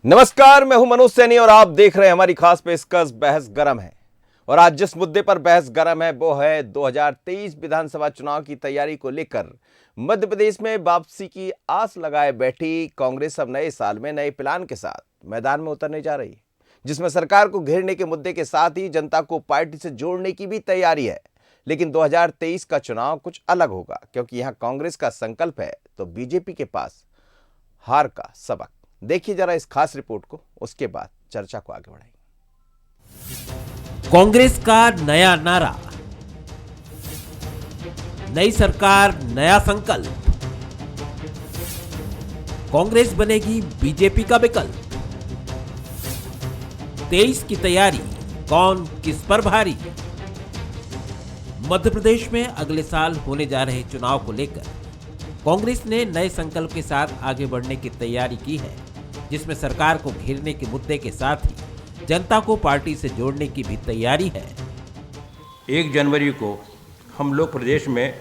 नमस्कार, मैं हूं मनोज सैनी और आप देख रहे हैं हमारी खास पेशकश बहस गरम है। और आज जिस मुद्दे पर बहस गरम है वो है 2023 विधानसभा चुनाव की तैयारी को लेकर मध्य प्रदेश में वापसी की आस लगाए बैठी कांग्रेस अब नए साल में नए प्लान के साथ मैदान में उतरने जा रही है, जिसमें सरकार को घेरने के मुद्दे के साथ ही जनता को पार्टी से जोड़ने की भी तैयारी है। लेकिन 2023 का चुनाव कुछ अलग होगा, क्योंकि यहाँ कांग्रेस का संकल्प है तो बीजेपी के पास हार का सबक। देखिए जरा इस खास रिपोर्ट को, उसके बाद चर्चा को आगे बढ़ाएंगे। कांग्रेस का नया नारा, नई सरकार नया संकल्प, कांग्रेस बनेगी बीजेपी का विकल्प। 23 की तैयारी, कौन किस पर भारी। मध्य प्रदेश में अगले साल होने जा रहे चुनाव को लेकर कांग्रेस ने नए संकल्प के साथ आगे बढ़ने की तैयारी की है, जिसमें सरकार को घेरने के मुद्दे के साथ ही जनता को पार्टी से जोड़ने की भी तैयारी है। 1 जनवरी को हम लोग प्रदेश में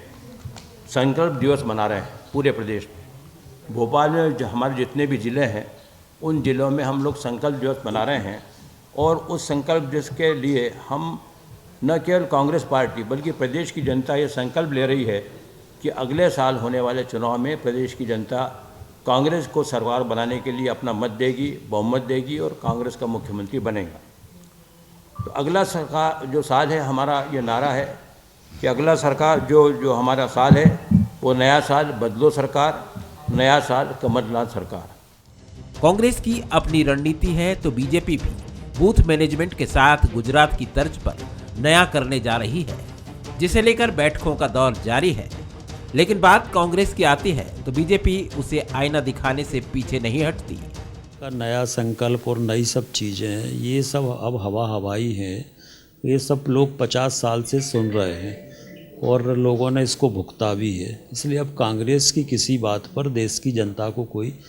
संकल्प दिवस मना रहे हैं। पूरे प्रदेश में, भोपाल में जो हमारे जितने भी ज़िले हैं उन ज़िलों में हम लोग संकल्प दिवस मना रहे हैं। और उस संकल्प दिवस के लिए हम न केवल कांग्रेस पार्टी बल्कि प्रदेश की जनता ये संकल्प ले रही है कि अगले साल होने वाले चुनाव में प्रदेश की जनता कांग्रेस को सरकार बनाने के लिए अपना मत देगी, बहुमत देगी और कांग्रेस का मुख्यमंत्री बनेगा। तो अगला सरकार जो साल है, हमारा ये नारा है कि अगला सरकार जो हमारा साल है वो नया साल बदलो सरकार, नया साल कमलनाथ सरकार। कांग्रेस की अपनी रणनीति है तो बीजेपी भी बूथ मैनेजमेंट के साथ गुजरात की तर्ज पर नया करने जा रही है, जिसे लेकर बैठकों का दौर जारी है। लेकिन बात कांग्रेस की आती है तो बीजेपी उसे आईना दिखाने से पीछे नहीं हटती। का नया संकल्प और नई सब चीज़ें हैं, ये सब अब हवाई हैं। ये सब लोग 50 साल से सुन रहे हैं और लोगों ने इसको भुगता भी है। इसलिए अब कांग्रेस की किसी बात पर देश की जनता को कोई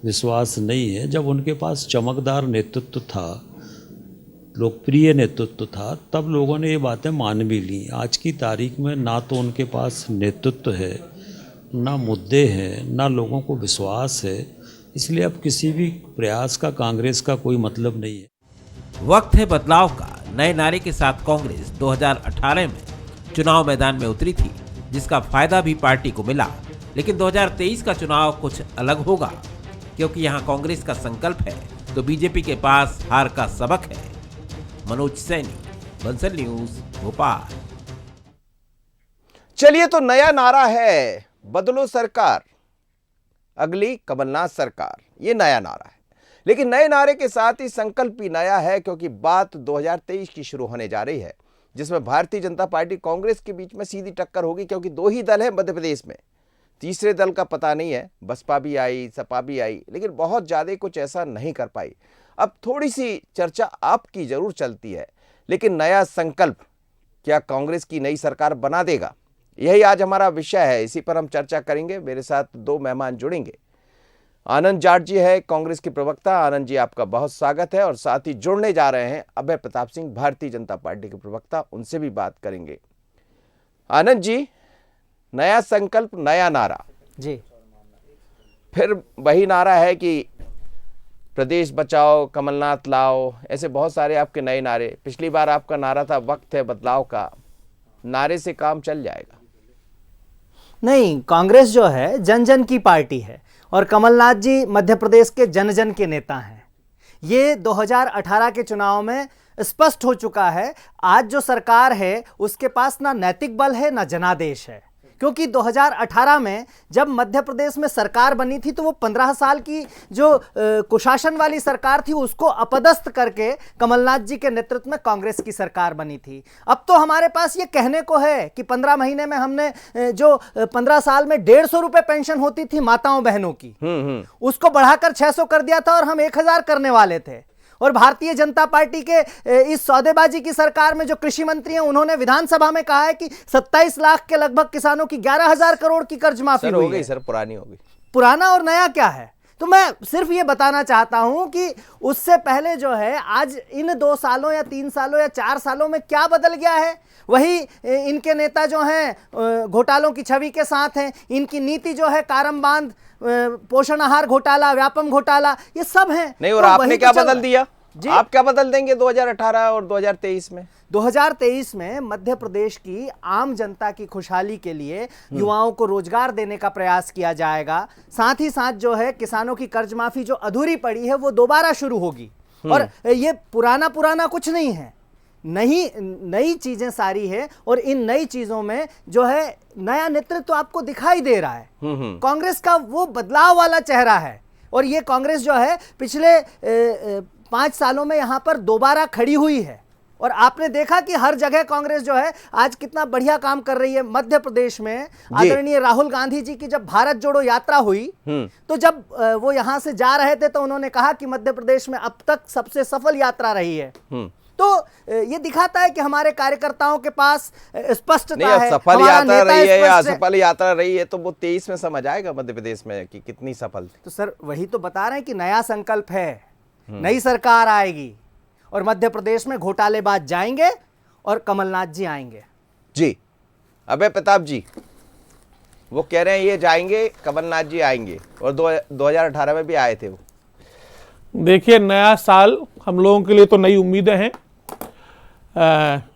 विश्वास नहीं है। जब उनके पास चमकदार नेतृत्व था, लोकप्रिय नेतृत्व था, तब लोगों ने ये बातें मान भी ली। आज की तारीख में ना तो उनके पास नेतृत्व है, ना मुद्दे हैं, ना लोगों को विश्वास है। इसलिए अब किसी भी प्रयास का कांग्रेस का कोई मतलब नहीं है। वक्त है बदलाव का। नए नारे के साथ कांग्रेस 2018 में चुनाव मैदान में उतरी थी, जिसका फायदा भी पार्टी को मिला। लेकिन 2023 का चुनाव कुछ अलग होगा, क्योंकि यहाँ कांग्रेस का संकल्प है तो बीजेपी के पास हार का सबक है। मनोज सैनी, बंसल न्यूज, भोपाल। चलिए, तो नया नारा है बदलो सरकार, अगली कमलनाथ सरकार, ये नया नारा है। लेकिन नए नारे के साथ ही संकल्प भी नया है, क्योंकि बात 2023 की शुरू होने जा रही है, जिसमें भारतीय जनता पार्टी कांग्रेस के बीच में सीधी टक्कर होगी। क्योंकि 2 ही दल है मध्य प्रदेश में, तीसरे दल का पता नहीं है। बसपा भी आई, सपा भी आई, लेकिन बहुत ज्यादा कुछ ऐसा नहीं कर पाई। अब थोड़ी सी चर्चा आपकी जरूर चलती है, लेकिन नया संकल्प क्या कांग्रेस की नई सरकार बना देगा? यही आज हमारा विषय है, इसी पर हम चर्चा करेंगे। मेरे साथ 2 मेहमान जुड़ेंगे। आनंद जाट जी है, कांग्रेस के प्रवक्ता। आनंद जी, आपका बहुत स्वागत है। और साथ ही जुड़ने जा रहे हैं अभय प्रताप सिंह, भारतीय जनता पार्टी के प्रवक्ता, उनसे भी बात करेंगे। आनंद जी, नया संकल्प नया नारा जी, फिर वही नारा है कि प्रदेश बचाओ, कमलनाथ लाओ, ऐसे बहुत सारे आपके नए नारे। पिछली बार आपका नारा था वक्त है बदलाव का। नारे से काम चल जाएगा? नहीं, कांग्रेस जो है जन जन की पार्टी है और कमलनाथ जी मध्य प्रदेश के जन जन के नेता हैं। ये 2018 के चुनाव में स्पष्ट हो चुका है। आज जो सरकार है उसके पास ना नैतिक बल है ना जनादेश है, क्योंकि 2018 में जब मध्य प्रदेश में सरकार बनी थी तो वो 15 साल की जो कुशासन वाली सरकार थी उसको अपदस्थ करके कमलनाथ जी के नेतृत्व में कांग्रेस की सरकार बनी थी। अब तो हमारे पास ये कहने को है कि 15 महीने में हमने जो 15 साल में 150 रुपए पेंशन होती थी माताओं बहनों की, उसको बढ़ाकर 600 कर दिया था और हम 1000 करने वाले थे। और भारतीय जनता पार्टी के इस सौदेबाजी की सरकार में जो कृषि मंत्री हैं, उन्होंने विधानसभा में कहा है कि 27 लाख के लगभग किसानों की 11,000 करोड़ की कर्ज माफी हो गई। सर, पुरानी हो गई। पुराना और नया क्या है? तो मैं सिर्फ ये बताना चाहता हूं कि उससे पहले जो है आज इन 2 सालों या 3 सालों या 4 सालों में क्या बदल गया है। वही इनके नेता जो हैं घोटालों की छवि के साथ हैं, इनकी नीति जो है कारम बांध, पोषण आहार घोटाला, व्यापम घोटाला, ये सब हैं। नहीं, और तो आपने वही क्या तो चल बदल रहा है। दिया? जी? आप क्या बदल देंगे 2018 और 2023 में? 2023 में मध्य प्रदेश की आम जनता की खुशहाली के लिए युवाओं को रोजगार देने का प्रयास किया जाएगा। साथ ही साथ जो है किसानों की कर्ज माफी जो अधूरी पड़ी है वो दोबारा शुरू होगी। और ये पुराना कुछ नहीं है, नई चीजें सारी है। और इन नई चीजों में जो है नया नेतृत्व आपको दिखाई दे रहा है। कांग्रेस का वो बदलाव वाला चेहरा है। और ये कांग्रेस जो है पिछले 5 सालों में यहां पर दोबारा खड़ी हुई है। और आपने देखा कि हर जगह कांग्रेस जो है आज कितना बढ़िया काम कर रही है। मध्य प्रदेश में आदरणीय राहुल गांधी जी की जब भारत जोड़ो यात्रा हुई, तो जब वो यहां से जा रहे थे तो उन्होंने कहा कि मध्य प्रदेश में अब तक सबसे सफल यात्रा रही है। तो ये दिखाता है कि हमारे कार्यकर्ताओं के पास स्पष्टता है। सफल हमारा यात्रा नेता रही है या स्पष्ट है। असफल यात्रा रही है तो वो 23 में समझ आएगा मध्य प्रदेश में कि कितनी सफल थी। तो सर वही तो बता रहे हैं कि नया संकल्प है, नई सरकार आएगी और मध्य प्रदेश में घोटालेबाज जाएंगे और कमलनाथ जी आएंगे। जी अभय प्रताप जी, वो कह रहे हैं ये जाएंगे, कमलनाथ जी आएंगे, और 2018 में भी आए थे वो। देखिए, नया साल हम लोगों के लिए तो नई उम्मीदें हैं,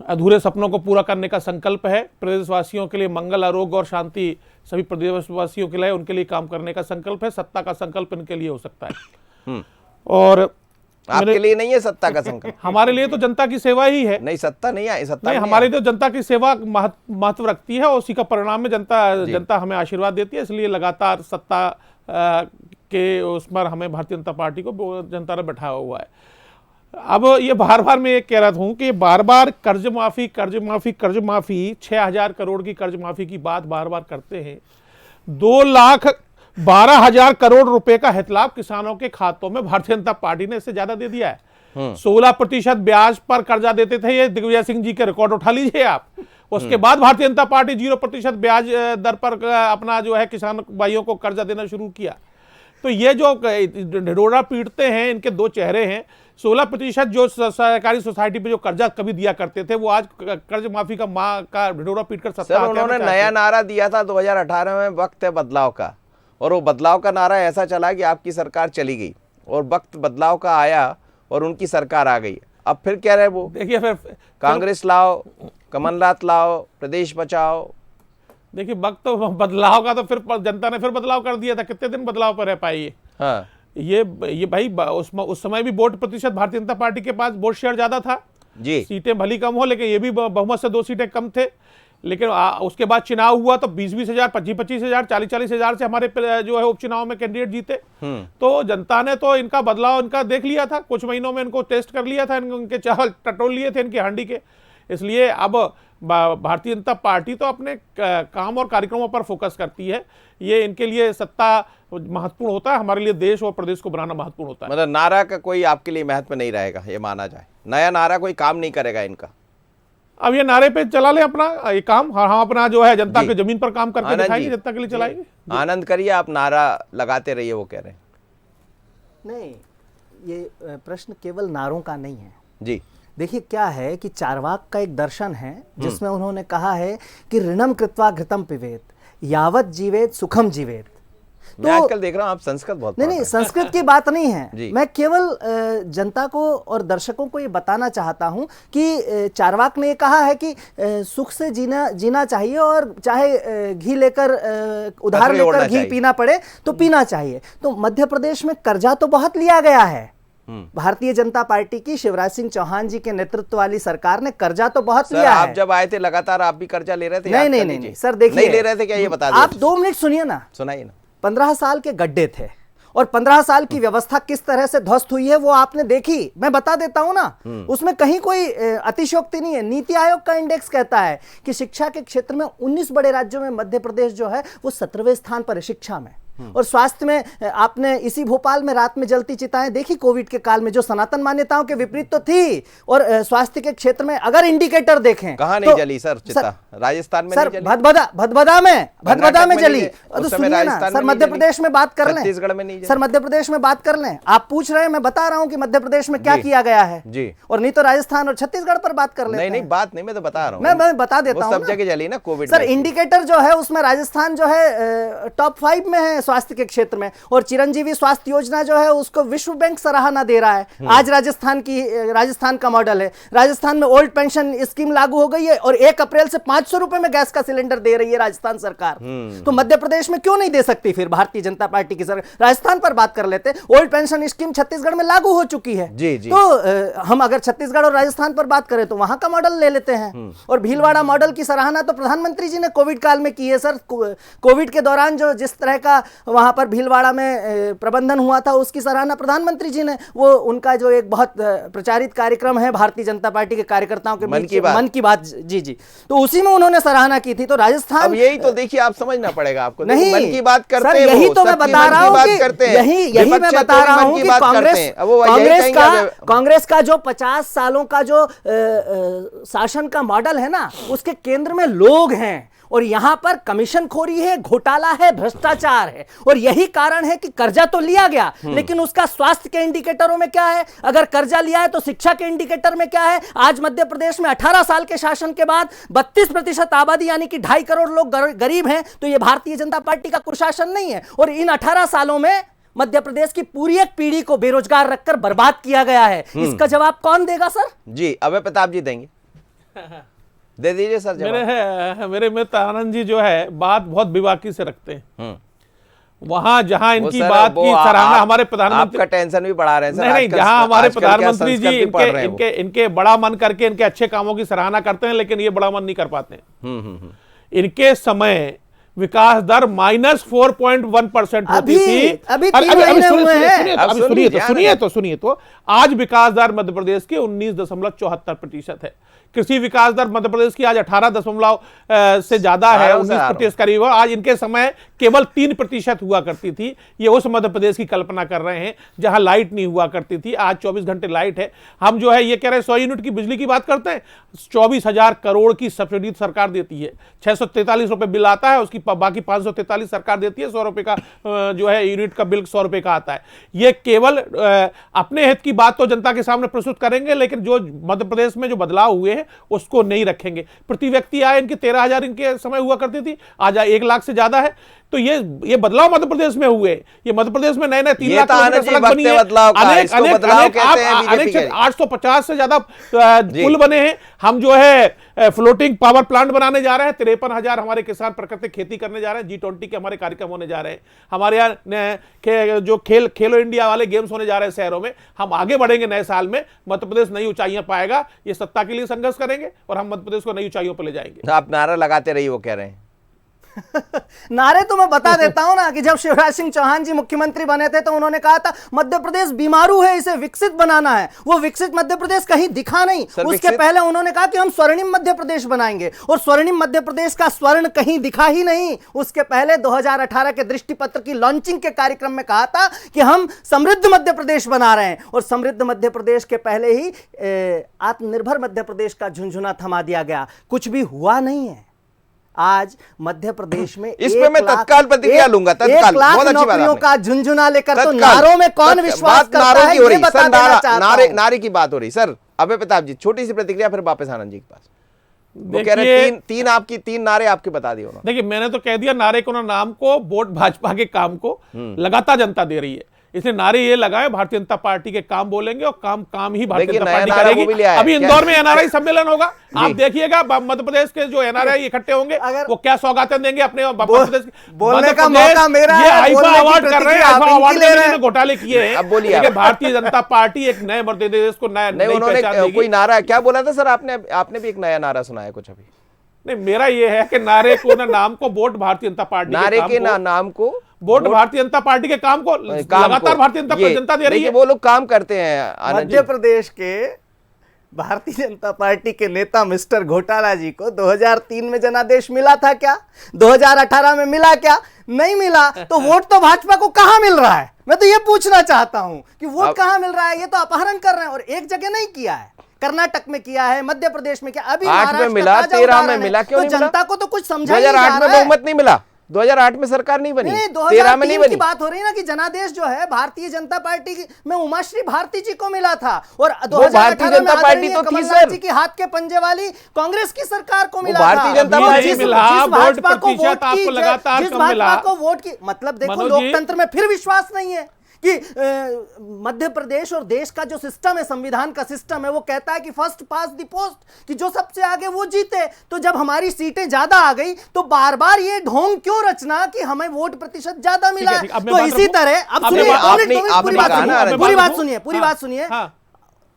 अधूरे सपनों को पूरा करने का संकल्प है। प्रदेशवासियों के लिए मंगल, आरोग्य और शांति सभी प्रदेशवासियों के लिए, उनके लिए काम करने का संकल्प है। सत्ता का संकल्प इनके लिए हो सकता है और आपके लिए नहीं है सत्ता का संकल्प? हमारे लिए तो जनता की सेवा ही है। नहीं, सत्ता नहीं आई, सत्ता नहीं, नहीं हमारे आई। लिए तो जनता की सेवा महत्व रखती है और उसी का परिणाम में जनता हमें आशीर्वाद देती है। इसलिए लगातार सत्ता के उस पर हमें भारतीय जनता पार्टी को जनता ने बैठाया हुआ है। अब ये बार बार मैं ये कह रहा हूं कि बार बार कर्ज माफी 6,000 करोड़ की कर्ज माफी की बात बार बार करते हैं। 2,12,000 करोड़ रुपए का हितलाभ किसानों के खातों में भारतीय जनता पार्टी ने इससे ज्यादा दे दिया है। 16% ब्याज पर कर्जा देते थे, ये दिग्विजय सिंह जी के रिकॉर्ड उठा लीजिए आप। उसके बाद भारतीय जनता पार्टी 0% ब्याज दर पर अपना जो है किसान भाइयों को कर्जा देना शुरू किया। तो ये जो ढिढोरा पीटते हैं, इनके 2 चेहरे हैं। 16% जो सहकारी सोसाइटी पे जो कर्जा कभी दिया करते थे, वो आज कर्ज माफी का ढिढोरा पीट कर सर उन्होंने नया नारा दिया था 2018 में, वक्त है बदलाव का, और वो बदलाव का नारा ऐसा चला कि आपकी सरकार चली गई और वक्त बदलाव का आया और उनकी सरकार आ गई। अब फिर कह रहे वो देखिए, फिर कांग्रेस लाओ, कमलनाथ लाओ, प्रदेश बचाओ। देखिए, वक्त बदलाव का तो फिर जनता ने फिर बदलाव कर दिया था। कितने दिन बदलाव पर रह पाई है? हाँ, ये भाई उस समय भी वोट प्रतिशत भारतीय जनता पार्टी के पास वोट शेयर ज्यादा था जी। सीटें भली कम हो, लेकिन ये भी बहुमत से 2 सीटें कम थे। लेकिन उसके बाद चुनाव हुआ तो 20-20 हजार, 25-25 हजार, 40-40 हजार से हमारे जो है उपचुनाव में कैंडिडेट जीते। तो जनता ने तो इनका बदलाव इनका देख लिया था, कुछ महीनों में इनको टेस्ट कर लिया था, इनके चावल टटोल लिए थे इनकी हांडी के। इसलिए अब भारतीय जनता पार्टी तो अपने काम और कार्यक्रमों पर फोकस करती है। ये इनके लिए सत्ता महत्वपूर्ण होता है, हमारे लिए देश और प्रदेश को बनाना महत्वपूर्ण होता है। मतलब नारा का कोई आपके लिए महत्व नहीं रहेगा, ये माना जाए? नया नारा कोई काम नहीं करेगा इनका? अब ये नारे पे चला ले अपना ये काम, हम अपना जो है जनता के जमीन पर काम करके दिखाएंगे, जनता के लिए चलाएंगे। आनंद करिए, आप नारा लगाते रहिए, वो कह रहे हैं। नहीं, ये प्रश्न केवल नारों का नहीं है जी। देखिए, क्या है कि चारवाक का एक दर्शन है जिसमें उन्होंने कहा है कि ऋणम कृत्वा घृतम पिबेत यावत जीवेत सुखम जीवेत। मैं आजकल देख रहा हूं आप संस्कृत बहुत नहीं, संस्कृत की बात नहीं है। मैं केवल जनता को और दर्शकों को ये बताना चाहता हूं कि चारवाक ने कहा है कि सुख से जीना चाहिए और चाहे घी लेकर उधार लेकर घी पीना पड़े तो पीना चाहिए। तो मध्य प्रदेश में कर्जा तो बहुत लिया गया है। भारतीय जनता पार्टी की शिवराज सिंह चौहान जी के नेतृत्व वाली सरकार ने कर्जा तो बहुत लिया है। आप जब आए थे लगातार आप भी कर्जा ले रहे थे? नहीं सर, देखिए, नहीं ले रहे थे क्या, ये बता दीजिए। आप 2 मिनट सुनिए ना, सुनाइए ना। 15 साल के गड्ढे थे और 15 साल की व्यवस्था किस तरह से ध्वस्त हुई है वो आपने देखी। मैं बता देता हूं ना, उसमें कहीं कोई अतिशयोक्ति नहीं है। नीति आयोग का इंडेक्स कहता है कि शिक्षा के क्षेत्र में 19 बड़े राज्यों में मध्य प्रदेश जो है वो 17वें स्थान पर है शिक्षा में। और स्वास्थ्य में आपने इसी भोपाल में रात में जलती चिताएं देखी कोविड के काल में, जो सनातन मान्यताओं के विपरीत तो थी। और स्वास्थ्य के क्षेत्र में अगर इंडिकेटर देखें, कहाँ नहीं जली सर चिता? राजस्थान में सर नहीं जली? भदभदा में जली। तो उस समय सुनिए ना राजस्थान सर, में मध्य नहीं प्रदेश में बात कर लें, छत्तीसगढ़ में नहीं जली? सर मध्य प्रदेश में बात कर लें। आप पूछ रहे हैं, मैं बता रहा हूं कि मध्य प्रदेश में क्या किया गया है जी। और नहीं तो राजस्थान और छत्तीसगढ़ पर बात कर लेते हैं। नहीं बात नहीं, मैं तो बता रहा हूँ, मैं बता देता हूं सब जगह जली ना कोविड सर। में। इंडिकेटर जो है उसमें राजस्थान जो है टॉप 5 में है स्वास्थ्य के क्षेत्र में, और चिरंजीवी स्वास्थ्य योजना जो है उसको विश्व बैंक सराहना दे रहा है। आज राजस्थान का मॉडल है। राजस्थान में ओल्ड पेंशन स्कीम लागू हो गई है और 1 अप्रैल से 500 रुपए में गैस का सिलेंडर दे रही है राजस्थान सरकार। तो मध्य प्रदेश में क्यों नहीं दे सकती फिर भारतीय जनता पार्टी की सरकार? राजस्थान पर बात कर लेते। ओल्ड पेंशन स्कीम छत्तीसगढ़ में लागू हो चुकी है जी, जी। तो हम अगर छत्तीसगढ़ और राजस्थान पर बात करें तो वहां का मॉडल ले लेते हैं। और भीलवाड़ा मॉडल की सराहना तो प्रधानमंत्री जी ने कोविड काल में की है सर। कोविड के दौरान जो जिस तरह का वहां पर भीलवाड़ा में प्रबंधन हुआ था उसकी सराहना प्रधानमंत्री जी ने, वो उनका जो एक बहुत प्रचारित कार्यक्रम है भारतीय जनता पार्टी के कार्यकर्ताओं के बीच, मन की बात, जी जी, तो उसी में उन्होंने सराहना की थी। तो राजस्थान, अब यही तो देखिए, आप समझना पड़ेगा आपको। नहीं, मन की बात करते सर, हैं, यही वो तो मैं सबकी बता मन रहा की हूं बात कि करते हैं। यही मैं विपक्ष बता रहा मन हूं की कि बात करते हैं। अब वो यही कहेंगे कांग्रेस का जो 50 सालों का जो शासन का मॉडल है ना, उसके केंद्र में लोग हैं और यहां पर कमीशनखोरी है, घोटाला है, भ्रष्टाचार है। और यही कारण है कि कर्जा तो लिया गया, लेकिन उसका स्वास्थ्य के इंडिकेटरों में क्या है? अगर कर्जा लिया है तो शिक्षा के इंडिकेटर में क्या है? आज मध्य प्रदेश में 18 साल के शासन के बाद 32% आबादी यानी कि 2.5 करोड़ लोग गरीब हैं। तो यह भारतीय जनता पार्टी का कुशासन नहीं है। और इन 18 सालों में मध्य प्रदेश की पूरी एक पीढ़ी को बेरोजगार रखकर बर्बाद किया गया है। इसका जवाब कौन देगा सर? जी, अभय प्रताप जी देंगे। दे दीजिए सर जवाब। मेरे मित्र आनंद जी जो है बात बहुत बेबाकी से रखते हैं। वहां जहां इनकी बात की सराहना हमारे प्रधानमंत्री, आपका टेंशन भी बढ़ा रहे हैं सर। नहीं, जहां हमारे प्रधानमंत्री जी इनके बड़ा मन करके इनके अच्छे कामों की सराहना करते हैं, लेकिन ये बड़ा मन नहीं कर पाते हैं। इनके समय विकास दर -4.1% होती थी। अभी सुनिए तो आज विकास दर मध्य प्रदेश की 19.74% है। कृषि विकास दर मध्य प्रदेश की आज 18 से ज्यादा है, 19% करीब। आज इनके समय केवल 3% हुआ करती थी। ये उस मध्य प्रदेश की कल्पना कर रहे हैं जहां लाइट नहीं हुआ करती थी। आज 24 घंटे लाइट है। हम जो है ये कह रहे हैं 100 यूनिट की बिजली की बात करते हैं। 24,000 करोड़ की सब्सिडी सरकार देती है। 643 रुपए बिल आता है, उसकी बाकी 543 सरकार देती है। 100 रुपए का जो है यूनिट का बिल 100 रुपए का आता है। ये केवल अपने हित की बात तो जनता के सामने प्रस्तुत करेंगे, लेकिन जो मध्य प्रदेश में जो बदलाव हुए हैं उसको नहीं रखेंगे। प्रति व्यक्ति आय इनकी 13,000 इनके समय हुआ करती थी, आज 1 लाख से ज्यादा है। तो ये बदलाव मध्य प्रदेश में हुए। ये मध्य प्रदेश में नए 3 लाख किलोमीटर सड़क बनी है। अनेक 850 से ज्यादा पुल बने हैं। हम जो है फ्लोटिंग पावर प्लांट बनाने जा रहे हैं। 53,000 हमारे किसान प्राकृतिक खेती करने जा रहे हैं। G20 के हमारे कार्यक्रम होने जा रहे हैं। हमारे यहाँ जो खेलो इंडिया वाले गेम्स होने जा रहे हैं शहरों में। हम आगे बढ़ेंगे नए साल में। मध्य प्रदेश नई ऊंचाइयां पाएगा। ये सत्ता के लिए संघर्ष करेंगे और हम मध्य प्रदेश को नई ऊंचाइयों पर ले जाएंगे। आप नारा लगाते रहिए, वो कह रहे हैं। नारे तो मैं बता देता हूं ना कि जब शिवराज सिंह चौहान जी मुख्यमंत्री बने थे तो उन्होंने कहा था मध्य प्रदेश बीमारू है, इसे विकसित बनाना है। वो विकसित मध्य प्रदेश कहीं दिखा नहीं। उसके पहले उन्होंने कहा कि हम स्वर्णिम मध्य प्रदेश बनाएंगे, और स्वर्णिम मध्य प्रदेश का स्वर्ण कहीं दिखा ही नहीं। उसके पहले 2018 के दृष्टिपत्र की लॉन्चिंग के कार्यक्रम में कहा था कि हम समृद्ध मध्य प्रदेश बना रहे हैं, और समृद्ध मध्य प्रदेश के पहले ही आत्मनिर्भर मध्य प्रदेश का झुंझुना थमा दिया गया। कुछ भी हुआ नहीं है। आज मध्य प्रदेश में इस पे मैं तत्काल प्रतिक्रिया लूंगा। तत्काल, बहुत अच्छी बात नौकरियों का झुंझुना लेकर, तो नारों में कौन विश्वास करता है ये बता देना चाहता हूं। नारे की बात हो रही सर। अभय प्रताप जी, छोटी सी प्रतिक्रिया, फिर वापस आनंद जी के पास। वो कह रहे हैं तीन नारे आपके बता दिए उन्होंने। देखिए, मैंने तो कह दिया नारे को ना नाम को, वोट भाजपा के काम को लगातार जनता दे रही है। इसलिए नारे ये लगाए भारतीय जनता पार्टी के काम बोलेंगे और काम ही भारतीय जनता पार्टी करेगी। अभी इंदौर में एनआरआई सम्मेलन होगा, आप देखिएगा। मध्य प्रदेश के जो एनआरआई इकट्ठे होंगे वो क्या सौगातें देंगे अपने बोलने का मौका मेरा है। आईफा अवार्ड कर रहे हैं, आईफा अवार्ड में घोटाले किए हैं। अब बोलिए, भारतीय जनता पार्टी एक नए मध्य प्रदेश को नया कोई नारा क्या बोला था सर आपने भी एक नया नारा सुनाया कुछ अभी? नहीं, मेरा ये है कि नारे को ना नाम को, वोट भारतीय जनता पार्टी, नारे के ना नाम को, वोट भारतीय जनता पार्टी के काम को लगातार भारतीय जनता दे रही है। वो लोग काम करते हैं। मध्य प्रदेश के भारतीय जनता पार्टी के नेता मिस्टर घोटाला जी को 2003 में जनादेश मिला था क्या? 2018 में मिला क्या? नहीं मिला। तो वोट तो भाजपा को कहां मिल रहा है? मैं तो ये पूछना चाहता हूं कि वोट कहां मिल रहा है? ये तो अपहरण कर रहे हैं, और एक जगह नहीं किया है, कर्नाटक में किया है, मध्य प्रदेश में किया, अभी 8 में मिला, 13 में मिला, क्यों नहीं मिला? जनता को तो कुछ समझा नहीं 2008 जा में रहा है। बहुमत नहीं मिला, 2008 में सरकार नहीं बनी, 13 में नहीं 2003 की बनी। बात हो रही है ना कि जनादेश जो है भारतीय जनता पार्टी में उमाश्री भारती जी को मिला था, और भारतीय 2018 में जनता पार्टी तो थी कमलनाथ सर। जी की हाथ के पंजे वाली कांग्रेस की सरकार को मिला भारतीय था। जनता अभी पार्टी नहीं से- मिला, जिस वोट भाजपा को प्रतिशत वोट आपको की, लगातार जिस कम मिला। भाजपा को वोट की, मतलब देखो मनोज जी- लोकतंत्र में फिर विश्वास नहीं है कि मध्य प्रदेश और देश का जो सिस्टम है, संविधान का सिस्टम है, वो कहता है कि फर्स्ट पास द पोस्ट, कि जो सबसे आगे वो जीते। तो जब हमारी सीटें ज्यादा आ गई तो बार बार ये ढोंग क्यों रचना कि हमें वोट प्रतिशत ज्यादा मिला ठीक है, है? ठीक, अब मैं तो बात इसी रखूं? तरह अब अब सुनिए, मैं- आपने- पूरी आपने बात कहा सुनिए, ना, पूरी बात रखूं? सुनिए, पूरी हाँ, बात सुनिए। हाँ।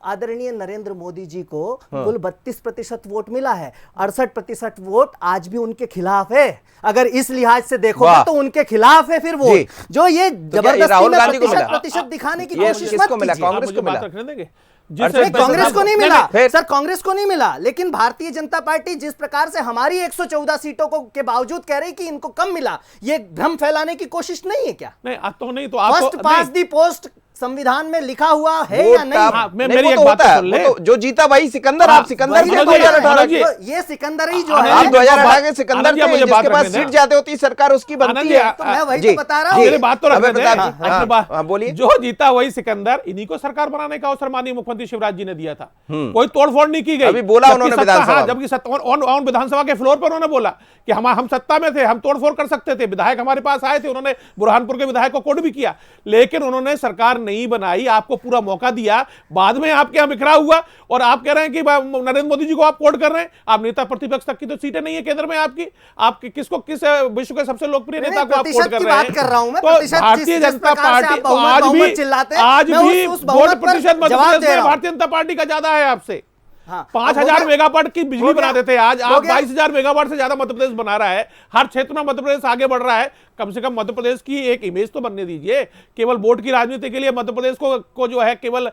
आदरणीय नरेंद्र मोदी जी को कुल 32% वोट मिला है, 68% वोट आज भी उनके खिलाफ है। अगर इस लिहाज से देखोगे वाह। तो उनके खिलाफ है फिर वोट, जो ये क्या ये जबरदस्ती राहुल में गांधी को मिला? प्रतिशत दिखाने की ये कोशिश किसको मत मिला? कीजिए। कांग्रेस आप मुझे को बात मिला? रखने देंगे? नहीं, कांग्रेस को नहीं नहीं, मिला फिर- सर, कांग्रेस को नहीं मिला, लेकिन भारतीय जनता पार्टी जिस प्रकार से हमारी 114 सीटों को के बावजूद कह रही कि इनको कम मिला, ये भ्रम फैलाने की कोशिश नहीं है क्या? नहीं, आज तो नहीं, तो आप फर्स्ट तो पास नहीं। दी पोस्ट संविधान में लिखा हुआ है वोट या नहीं? का- हाँ, नहीं, मेरी वो एक तो बात होता है, सुन ले। वो तो जो जीता वही सिकंदर। हाँ, आप सिकंदर वही थे तो 2018 मनोज जी, के। ये सिकंदर ही जो आनंद है, आप जी, 2018 के आनंद सिकंदर जी, थे, मुझे बात जिसके पास रखने सीट दें। ज्यादा होती सरकार उसकी बनती आनंद है। जी, तो मैं वही जी, तो बता रहा जी। हूँ। मेरी बात तो अबे रखने प्रताप दें। जी, अपनी हाँ, बात- हाँ, बोलिए। जो जीता वही सिकंदर, इन्हीं को सरकार बनाने का अवसर माननीय मुख्यमंत्री शिवराज जी ने दिया था। कोई तोड़फोड़ नहीं की गई। अभी बोला जबकि उन्होंने सत्ता- विधानसभा हाँ, में। जबकि ऑन विधानसभा के फ्लोर पर उन्होंने बोला कि हम सत्ता में थे, हम तोड़फोड़ कर सकते थे। विधायक हमारे पास आए थे, उन्होंने बुरहानपुर के विधायक को कोर्ट भी किया, लेकिन उन्होंने सरकार नहीं बनाई, आपको पूरा मौका दिया। बाद में आपके यहाँ बिखरा हुआ, और आप कह रहे हैं कि नरेंद्र मोदी जी को आप कोर्ट कर रहे हैं। आप नेता प्रतिपक्ष तक की तो सीटें नहीं है केंद्र में आपकी। आप किस विश्व के सबसे लोकप्रिय नेता को आप कोर्ट प्रतिशत कर की रहे हैं? बात कर रहा हूं मैं। तो प्रतिशत भारतीय जिस जनता प्रकार से पार्टी आप तो आज बहुमत भी चिल्लाते हैं, आज मैं भी उस वोट बहुमत पर प्रतिशत मध्य जवाब प्रदेश दे में रहा हूं। भारतीय जनता पार्टी का ज्यादा है आपसे। हाँ, 5,000 अब मेगावाट की बिजली हो गया। बनाते थे, आज हो आप गया। 22,000 मेगावाट से ज्यादा मध्य प्रदेश बना रहा है। हर क्षेत्र में मध्य प्रदेश आगे बढ़ रहा है। कम से कम मध्य प्रदेश की एक इमेज तो बनने दीजिए। केवल वोट की राजनीति के लिए मध्य प्रदेश को जो है केवल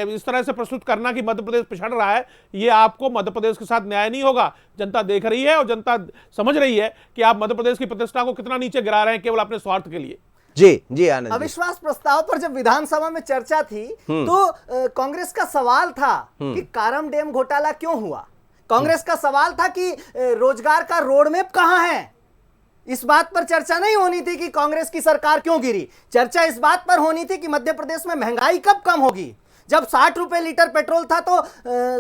इस तरह से प्रस्तुत करना कि मध्य प्रदेश पिछड़ रहा है, ये आपको मध्य प्रदेश के साथ न्याय नहीं होगा। जनता देख रही है और जनता समझ रही है कि आप मध्य प्रदेश की प्रतिष्ठा को कितना नीचे गिरा रहे हैं केवल अपने स्वार्थ के लिए। जी जी आनंद जी। अविश्वास प्रस्ताव पर जब विधानसभा में चर्चा थी तो कांग्रेस का सवाल था कि कारम डैम घोटाला क्यों हुआ। कांग्रेस का सवाल था कि रोजगार का रोड मैप कहां है। इस बात पर चर्चा नहीं होनी थी कि कांग्रेस की सरकार क्यों गिरी। चर्चा इस बात पर होनी थी कि मध्य प्रदेश में महंगाई कब कम होगी। जब 60 रुपए लीटर पेट्रोल था तो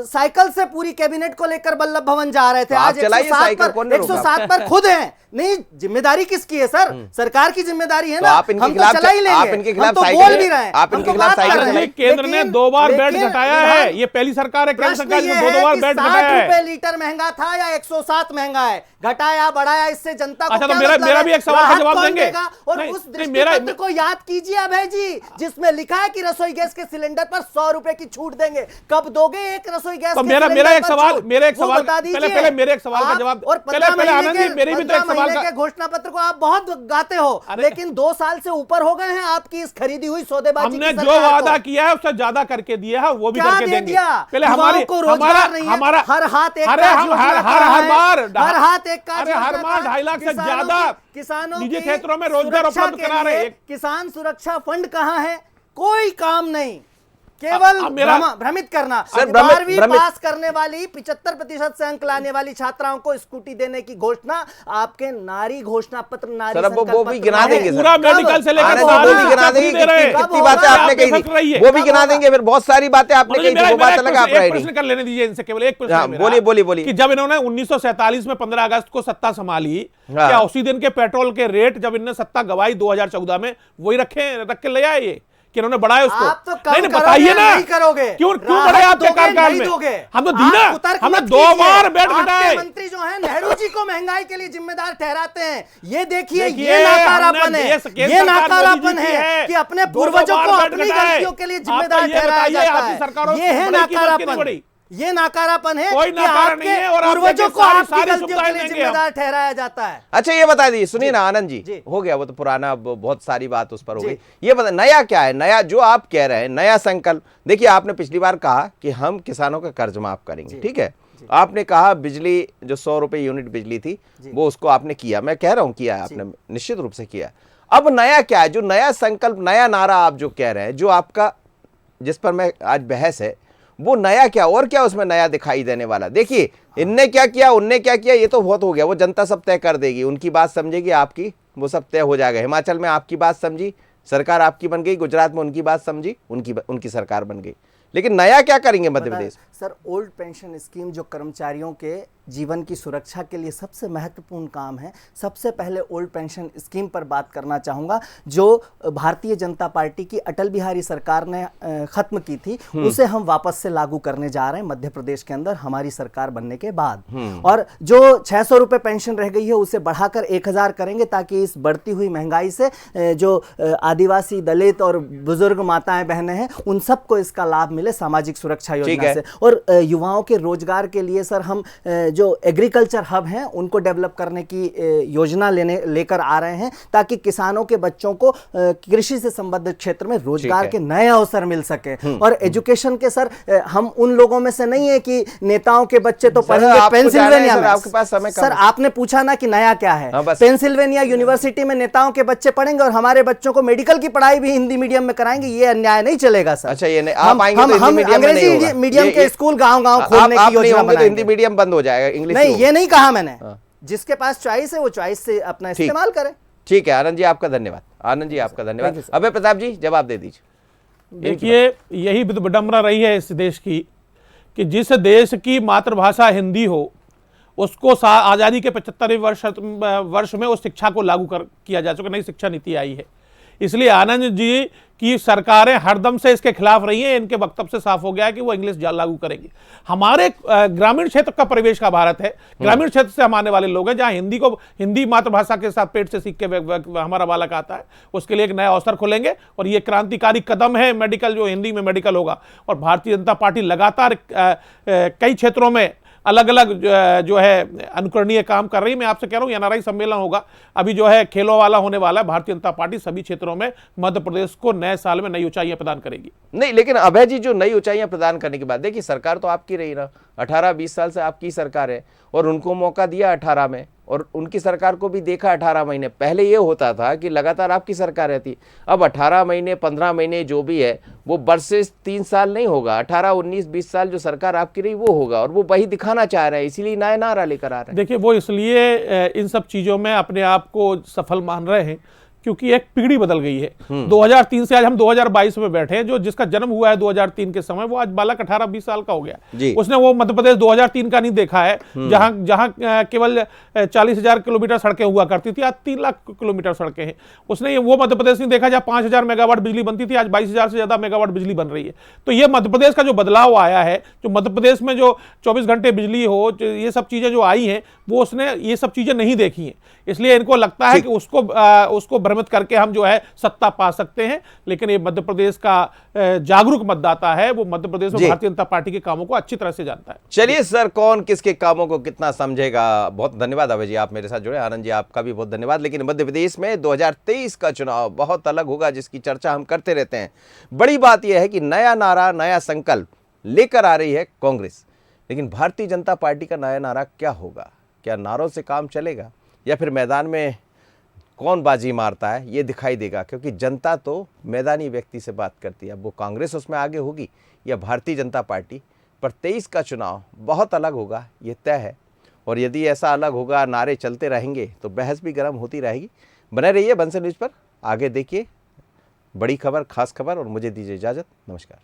साइकिल से पूरी कैबिनेट को लेकर वल्लभ भवन जा रहे थे। तो आप आज चलाइए 107 साइकिल, कौन ने रोका? 107 पर खुद हैं। नहीं, जिम्मेदारी किसकी है सर? सरकार की जिम्मेदारी है तो ना। आप इनके हम तो खिलाफ- चला ही लेंगे, आप इनके हम खिलाफ तो साइकिल- बोल भी रहे हैं, आप हम इनके तो खिलाफ बात कर साइकिल रहे हैं। केंद्र ने 2 बार बेड लेकिन घटाया है। ये पहली सरकार है केंद्र प्रश्न सरकार ये जो है 2 बार कि बेड 60 घटाया है। रुपए लीटर महंगा था या 107 महंगा है, घटाया बढ़ाया, इससे जनता को अच्छा, तो क्या मेरा मतलब है? भी एक सवाल का राहत जवाब कौन देंगे? देगा? और नहीं, उस नहीं, दृष्टि मेरा- पत्र को याद कीजिए अभय जी, जिसमें लिखा है कि रसोई गैस के सिलेंडर पर 100 रुपए की छूट देंगे। कब दोगे एक रसोई गैस तो के मेरा सिलेंडर एक पर सवाल छूट? मेरे एक वो सवाल बता दीजिए। पहले मेरे एक सवाल का आप- जवाब और पहले आनंद जी मेरी भी तो एक सवाल का घोषणा पत्र को आप बहुत गाते हो, लेकिन 2 साल से ऊपर हो गए हैं आपकी इस खरीदी हुई सौदेबाजी हमने की जो सरकार को। वादा किया है उससे ज्यादा करके दिया है, वो भी क्या करके दे देंगे। दिया? पहले युवाओं हमारी को रोजगार नहीं है। हमारा हर हाथ एक अरे काज हम योजना हर कहा है। बार हर हाथ एक काज अरे हर योजना बार कहा। 2.5 लाख से किसानों ज्यादा की- किसानों निजी की क्षेत्रों में रोजगार सुरक्षा उपलब्ध के करा रहे लिए हैं। किसान सुरक्षा फंड कहां है? कोई काम नहीं, केवल अब मेरा- भ्रमित करना। सर, 12वीं भ्रमित- पास करने वाली 75% से अंक लाने वाली छात्राओं को स्कूटी देने की घोषणा आपके नारी घोषणा पत्र, नारी सर, अब वो संकल्प भी पत्र गिना में है। देंगे सर। पूरा कब? मेडिकल से लेकर आनंद जी, सारी वो भी गिना देंगे दे रहे हैं। कितनी कब बातें होगा? आपने कही आप बेफिक्र रहिए। थी, वो भी कब गिना होगा? देंगे। फिर बहुत सारी बातें आपने कही थी, वो बात अलग आप एक रही प्रश्न कर लेने दीजिए इनसे, केवल एक प्रश्न हाँ, है मेरा। बोलिए, बोलिए, बोलिए। कि जब इन्होंने 1947 में 15 अगस्त को सत्ता संभाली, हाँ। क्या उसी दिन के पेट्रोल के रेट जब इन्होंने सत्ता गवाई 2014 में वही रख के ले आए ये कि इन्होंने बढ़ाया उसको? आप तो कम नहीं करोगे, बताइए ना, नहीं करोगे। क्यों राहत बढ़े आपके दोगे, कार्यकाल नहीं में? दोगे। हम तो आप दीना, कुतर्क हमने मत 2 कीजिए। बार बेड आपके घटाए। मंत्री जो हैं नेहरू जी को महंगाई के लिए जिम्मेदार ठहराते हैं। ये देखिए, देखिए, ये नाकारापन हमने है, केंद्र ये सरकार नाकारापन मोदी जी की है कि अपने 200 पूर्वजों बार को बेड अपनी घटाए। गलतियों के लिए आप तो जिम्मेदार ये ठहराया बताइए, जाता आपकी सरकारों है। ये है बड़ी कीमत की नहीं नाकारापन। बढ़ी। ये नाकारापन है कोई कि नाकारा नहीं आपके है और आप पूर्वजों को सारी आपकी गलतियों सुविधाएं के लिए देंगे जिम्मेदार ठहराया जाता है। अच्छा ये बता दीजिए, सुनिए ना आनंद जी, जी। हो गया वो तो पुराना, अब बहुत सारी बात उस पर हो जी। गई। ये बता, नया क्या है? नया जो आप कह रहे हैं, नया संकल्प। देखिए, आपने पिछली बार कहा कि हम किसानों का कर्ज माफ करेंगे, ठीक है। आपने कहा बिजली जो 100 रुपए यूनिट बिजली थी वो उसको आपने किया, मैं कह रहा हूं किया आपने, निश्चित रूप से किया। अब नया क्या है? जो नया संकल्प, नया नारा आप जो कह रहे हैं, जो आपका, जिस पर मैं आज बहस है, वो नया क्या, और क्या उसमें नया दिखाई देने वाला? देखिए, इनने क्या किया, उनने क्या किया, ये तो बहुत हो गया, वो जनता सब तय कर देगी, उनकी बात समझेगी, आपकी वो सब तय हो जाएगा। हिमाचल में आपकी बात समझी, सरकार आपकी बन गई, गुजरात में उनकी बात समझी, उनकी सरकार बन गई। लेकिन नया क्या करेंगे Madhya Pradesh? Sir, old pension scheme जो कर्मचारियों के जीवन की सुरक्षा के लिए सबसे महत्वपूर्ण काम है, सबसे पहले ओल्ड पेंशन स्कीम पर बात करना चाहूँगा, जो भारतीय जनता पार्टी की अटल बिहारी सरकार ने खत्म की थी, उसे हम वापस से लागू करने जा रहे हैं मध्य प्रदेश के अंदर हमारी सरकार बनने के बाद। और जो 600 रुपये पेंशन रह गई है उसे बढ़ाकर 1000 करेंगे, ताकि इस बढ़ती हुई महंगाई से जो आदिवासी, दलित और बुजुर्ग माताएं बहनें हैं, उन सबको इसका लाभ मिले सामाजिक सुरक्षा योजना से। और युवाओं के रोजगार के लिए सर हम जो एग्रीकल्चर हब हैं उनको डेवलप करने की योजना लेकर आ रहे हैं, ताकि किसानों के बच्चों को कृषि से संबंधित क्षेत्र में रोजगार के नए अवसर मिल सके। और एजुकेशन के सर, हम उन लोगों में से नहीं है कि नेताओं के बच्चे तो पढ़ेंगे पेंसिल्वेनिया में। आपके पास समय सर, आपने पूछा ना कि नया क्या है। पेंसिल्वेनिया यूनिवर्सिटी में नेताओं के बच्चे पढ़ेंगे और हमारे बच्चों को मेडिकल की पढ़ाई भी हिंदी मीडियम में कराएंगे, ये अन्याय नहीं चलेगा सर। अच्छा, ये नहीं, आप आएंगे तो हम अंग्रेजी मीडियम के स्कूल गांव-गांव खोलने की योजना बनाएंगे। हिंदी मीडियम बंद हो जाएगा, इंग्लिश नहीं, ये नहीं कहा मैंने। जिसके पास चॉइस है वो चॉइस से अपना इस्तेमाल करे। ठीक है आनंद जी, आपका धन्यवाद। आनंद जी आपका धन्यवाद। अभय प्रताप जी जवाब दे दीजिए। देखिए, यही विडंबना रही है इस देश की कि जिस देश की मातृभाषा हिंदी हो उसको आज़ादी के 75वें वर्ष में उस शिक्षा को लागू किया जा चुका, नई शिक्षा नीति आई है। इसलिए आनंद जी की सरकारें हरदम से इसके खिलाफ रही हैं। इनके वक्तव्य से साफ हो गया है कि वो इंग्लिश लागू करेंगे। हमारे ग्रामीण क्षेत्र का परिवेश का भारत है, ग्रामीण क्षेत्र से हम आने वाले लोग हैं, जहां हिंदी मातृभाषा के साथ पेट से सीख के हमारा बालक आता है, उसके लिए एक नया अवसर खोलेंगे। और ये क्रांतिकारी कदम है मेडिकल, जो हिंदी में मेडिकल होगा। और भारतीय जनता पार्टी लगातार कई क्षेत्रों में अलग अलग जो है अनुकरणीय काम कर रही है। मैं आपसे कह रहा हूँ, एनआरआई सम्मेलन होगा अभी जो है खेलों वाला होने वाला है। भारतीय जनता पार्टी सभी क्षेत्रों में मध्य प्रदेश को नए साल में नई ऊंचाइयां प्रदान करेगी। नहीं, लेकिन अभय जी, जो नई ऊंचाइयां प्रदान करने के बाद, देखिए सरकार तो आपकी रही ना, 18-20 साल से आपकी सरकार है, और उनको मौका दिया 18 में, और उनकी सरकार को भी देखा 18 महीने। पहले ये होता था कि लगातार आपकी सरकार रहती, अब 18 महीने 15 महीने जो भी है वो वर्ष से 3 साल नहीं होगा, 18, 19, 20 साल जो सरकार आपकी रही वो होगा, और वो वही दिखाना चाह रहे हैं, इसीलिए नया नारा लेकर आ रहे हैं। देखिए, वो इसलिए इन सब चीज़ों में अपने आप को सफल मान रहे हैं क्योंकि एक पीढ़ी बदल गई है। 2003 से आज हम 2022 में बैठे हैं। जो जिसका जन्म हुआ है 2003 के समय, वो आज बालक 18-20 साल का हो गया। उसने वो मध्य प्रदेश 2003 का नहीं देखा है, जहां केवल 40,000 किलोमीटर सड़कें हुआ करती थी, आज 3 लाख किलोमीटर सड़कें हैं। उसने वो मध्य प्रदेश नहीं देखा जहां 5,000 मेगावाट बिजली बनती थी, आज 22,000 से ज्यादा मेगावाट बिजली बन रही है। तो ये मध्य प्रदेश का जो बदलाव आया है, जो मध्य प्रदेश में जो 24 घंटे बिजली हो, ये सब चीजें जो आई हैं, वो उसने ये सब चीजें नहीं देखी हैं। इसलिए इनको लगता है कि उसको भ्रमित करके हम जो है सत्ता पा सकते हैं। लेकिन ये मध्य प्रदेश का जागरूक मतदाता है, वो मध्य प्रदेश में भारतीय जनता पार्टी के कामों को अच्छी तरह से जानता है। चलिए सर, कौन किसके कामों को कितना समझेगा। बहुत धन्यवाद अभय जी, आप मेरे साथ जुड़े। आनंद जी आपका भी बहुत धन्यवाद। लेकिन मध्य प्रदेश में 2023 का चुनाव बहुत अलग होगा, जिसकी चर्चा हम करते रहते हैं। बड़ी बात यह है कि नया नारा, नया संकल्प लेकर आ रही है कांग्रेस, लेकिन भारतीय जनता पार्टी का नया नारा क्या होगा? क्या नारों से काम चलेगा, या फिर मैदान में कौन बाजी मारता है, ये दिखाई देगा। क्योंकि जनता तो मैदानी व्यक्ति से बात करती है। अब वो कांग्रेस उसमें आगे होगी या भारतीय जनता पार्टी, पर 23 का चुनाव बहुत अलग होगा, ये तय है। और यदि ऐसा अलग होगा, नारे चलते रहेंगे, तो बहस भी गर्म होती रहेगी। बने रहिए बंसल न्यूज़ पर, आगे देखिए बड़ी खबर, खास खबर, और मुझे दीजिए इजाज़त। नमस्कार।